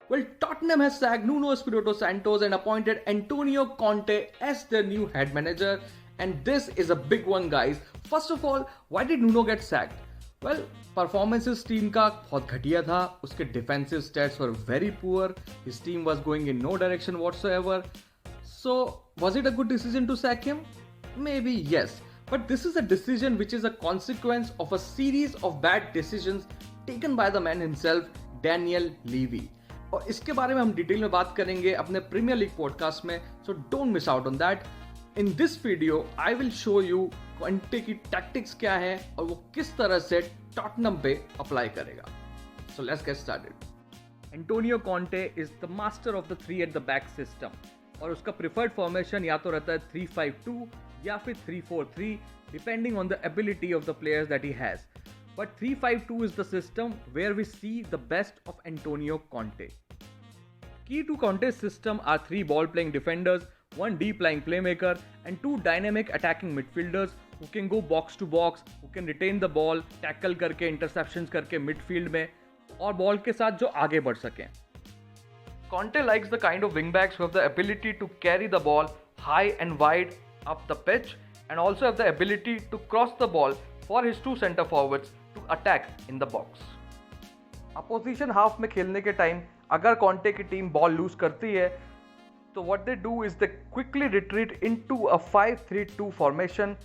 Well, Tottenham has sacked Nuno Espirito Santos and appointed Antonio Conte as their new head manager. And this is a big one, guys. First of all, why did Nuno get sacked? Well, performances team का बहुत घटिया था. उसके defensive stats were very poor. His team was going in no direction whatsoever. So, was it a good decision to sack him? Maybe yes. But this is a decision which is a consequence of a series of bad decisions taken by the man himself, Daniel Levy. और इसके बारे में हम detail में बात करेंगे अपने premiere league podcast में, so don't miss out on that. In this video I will show you Conte की टैक्टिक्स क्या है और वो किस तरह से टॉटनम पे अप्लाई करेगा. So let's get started. Antonio Conte is the master of the 3 at the back system और उसका प्रिफर्ड फॉर्मेशन या तो रहता है 3-5-2 या फिर 3-4-3 depending on the ability of the players that he has. But 3-5-2 is the system where we see the best of Antonio Conte. Key to Conte's system are 3 ball-playing defenders, 1 deep-lying playmaker, and 2 dynamic attacking midfielders who can go box to box, who can retain the ball, tackle करके, interceptions करके midfield में, और ball के साथ जो आगे बढ़ सकें. Conte likes the kind of wingbacks who have the ability to carry the ball high and wide up the pitch, and also have the ability to cross the ball for his 2 center forwards to attack in the box. Opposition half में खेलने के time अगर Conte की team ball loose करती है तो what they do is they quickly retreat into a 5-3-2 formation,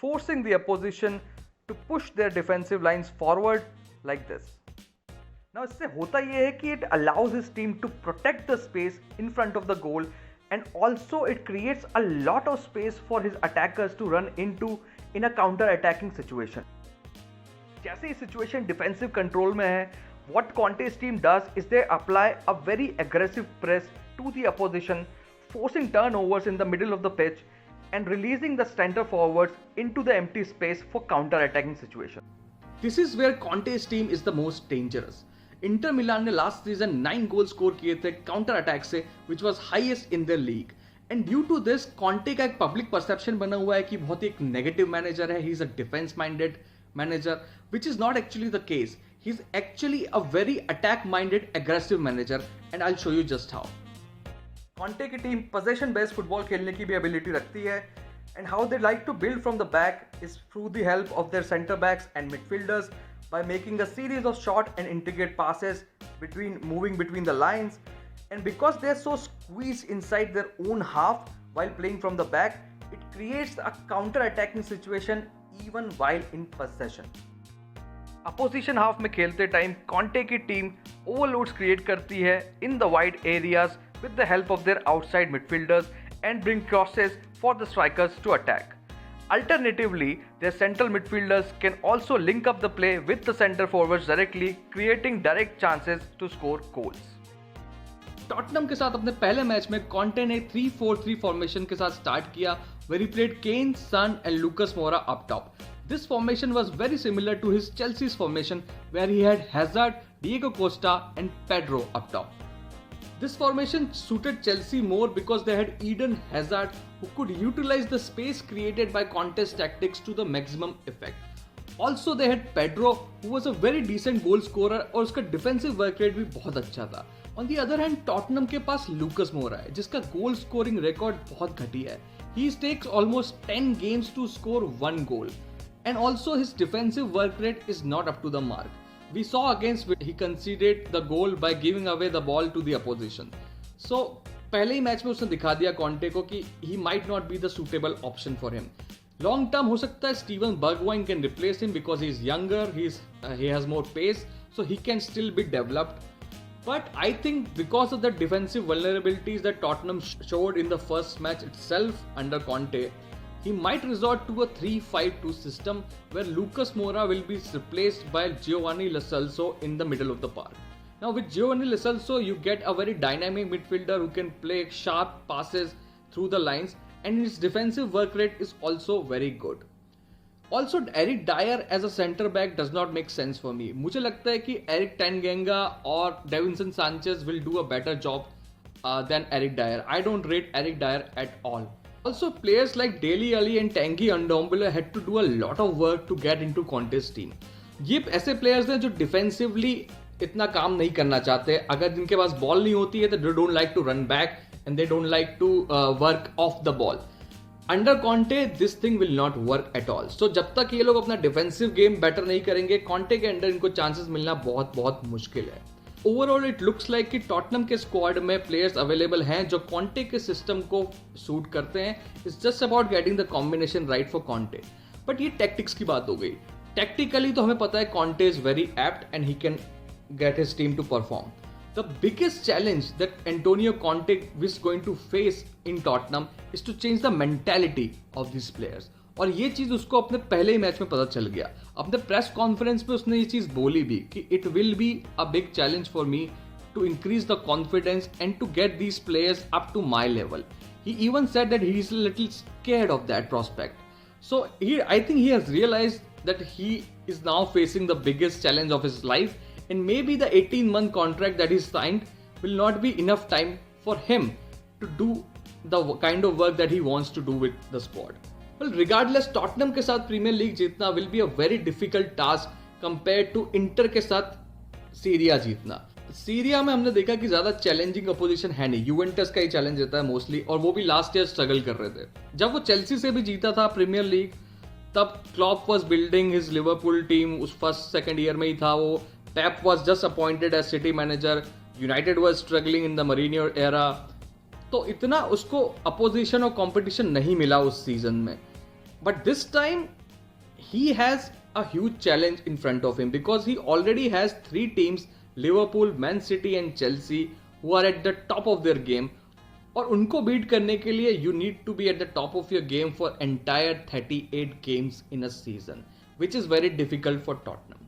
forcing the opposition to push their defensive lines forward like this. Now इससे होता यह है कि it allows his team to protect the space in front of the goal and also it creates a lot of space for his attackers to run into in a counter attacking situation. जैसे ही situation defensive control में है, what Conte's team does is they apply a very aggressive press to the opposition, forcing turnovers in the middle of the pitch and releasing the center forwards into the empty space for counter attacking situation. This is where Conte's team is the most dangerous. Inter Milan ने last season 9 goal score किए थे counter attack से, which was highest in their league. And due to this Conte का एक public perception बना हुआ है कि बहुत ही एक नेगेटिव मैनेजर है. He is a defence minded manager, which is not actually the case. He is actually a very attack minded aggressive manager and I will show you just how. Conte की team possession based football खेलने की भी ability रखती है and how they like to build from the back is through the help of their centre backs and midfielders by making a series of short and intricate passes moving between the lines. And because they are so squeezed inside their own half while playing from the back, it creates a counter-attacking situation even while in possession. Opposition half में खेलते time Conte की team overloads create करती है in the wide areas with the help of their outside midfielders and bring crosses for the strikers to attack. Alternatively, their central midfielders can also link up the play with the center forwards directly, creating direct chances to score goals. Tottenham के साथ अपने पहले match में Conte ने 3-4-3 formation के साथ start किया, where he played Kane, Son and Lucas Moura up top. This formation was very similar to his Chelsea's formation, where he had Hazard, Diego Costa and Pedro up top. This formation suited Chelsea more because they had Eden Hazard who could utilize the space created by Conte's tactics to the maximum effect. Also they had Pedro who was a very decent goal scorer और उसका defensive work rate भी बहुत अच्छा था. On the other hand, Tottenham के पास Lucas Moura है जिसका goal scoring record बहुत घटिया है. He takes almost 10 games to score 1 goal and also his defensive work rate is not up to the mark. We saw against he conceded the goal by giving away the ball to the opposition. So पहले ही match में उसने दिखा दिया Conte को कि he might not be the suitable option for him. Long term हो सकता है Steven Bergwijn can replace him because he is younger, he has more pace, so he can still be developed. But I think because of the defensive vulnerabilities that Tottenham showed in the first match itself under Conte, he might resort to a 3-5-2 system where Lucas Moura will be replaced by Giovanni Lo Celso in the middle of the park. Now with Giovanni Lo Celso, you get a very dynamic midfielder who can play sharp passes through the lines and his defensive work rate is also very good. Also, Eric Dyer as a centre back does not make sense for me. मुझे लगता है कि Eric Tanganga और Davinson Sanchez will do a better job than Eric Dyer. I don't rate Eric Dyer at all. Also, players like Dele Alli and Tanguy Ndombele had to do a lot of work to get into Conte's team. ये ऐसे players हैं जो defensively इतना काम नहीं करना चाहते. अगर जिनके पास बॉल नहीं होती है तो they don't like to run back and they don't like to work off the ball. Under Conte this thing will not work at all. So जब तक ये लोग अपना डिफेंसिव गेम बेटर नहीं करेंगे, कॉन्टे के अंडर इनको चांसेस मिलना बहुत बहुत मुश्किल है. ओवरऑल इट लुक्स लाइक कि टॉटनम के स्क्वाड में प्लेयर्स अवेलेबल हैं जो कॉन्टे के सिस्टम को सूट करते हैं. It's just about getting the combination right for Conte. But ये टैक्टिक्स की बात हो गई. टैक्टिकली तो हमें पता है Conte is very apt and he can get his team to perform. The biggest challenge that Antonio Conte is going to face in Tottenham is to change the mentality of these players. और ये चीज उसको अपने पहले ही match में पता चल गया. अपने प्रेस कॉन्फ्रेंस पे उसने ये चीज बोली भी कि it will be a big challenge for me to increase the confidence and to get these players up to my level. He even said that he is a little scared of that prospect. So I think he has realized that he is now facing the biggest challenge of his life. And maybe the 18-month contract that he signed will not be enough time for him to do the kind of work that he wants to do with the squad. Well, regardless, Tottenham के साथ premiere league जीतना will be a very difficult task compared to inter के साथ Syria जीतना. Syria में हमने देखा कि ज्यादा चैलेंजिंग अपोजिशन है नहीं. यूवेंटस का ही चैलेंज रहता है मोस्टली, और वो भी लास्ट ईयर स्ट्रगल कर रहे थे. जब वो चेल्सी से भी जीता था प्रीमियर लीग, तब Klopp was building his Liverpool team. उस फर्स्ट सेकंड ईयर में ही था वो. Pep was just appointed as city manager. United was struggling in the Mourinho era. तो इतना उसको अपोजिशन और कंपटीशन नहीं मिला उस सीजन में. But this time he has a huge challenge in front of him because he already has 3 teams, Liverpool, Man City and Chelsea, who are at the top of their game. और उनको beat करने के लिए you need to be at the top of your game for entire 38 games in a season, which is very difficult for Tottenham.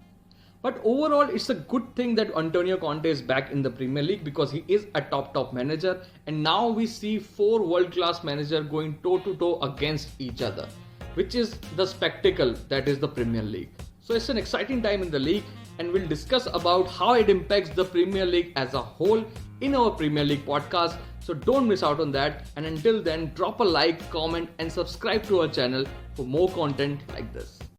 But overall, it's a good thing that Antonio Conte is back in the Premier League because he is a top manager. And now we see 4 world-class managers going toe-to-toe against each other, which is the spectacle that is the Premier League. So it's an exciting time in the league, and we'll discuss about how it impacts the Premier League as a whole in our Premier League podcast. So don't miss out on that. And until then, drop a like, comment, and subscribe to our channel for more content like this.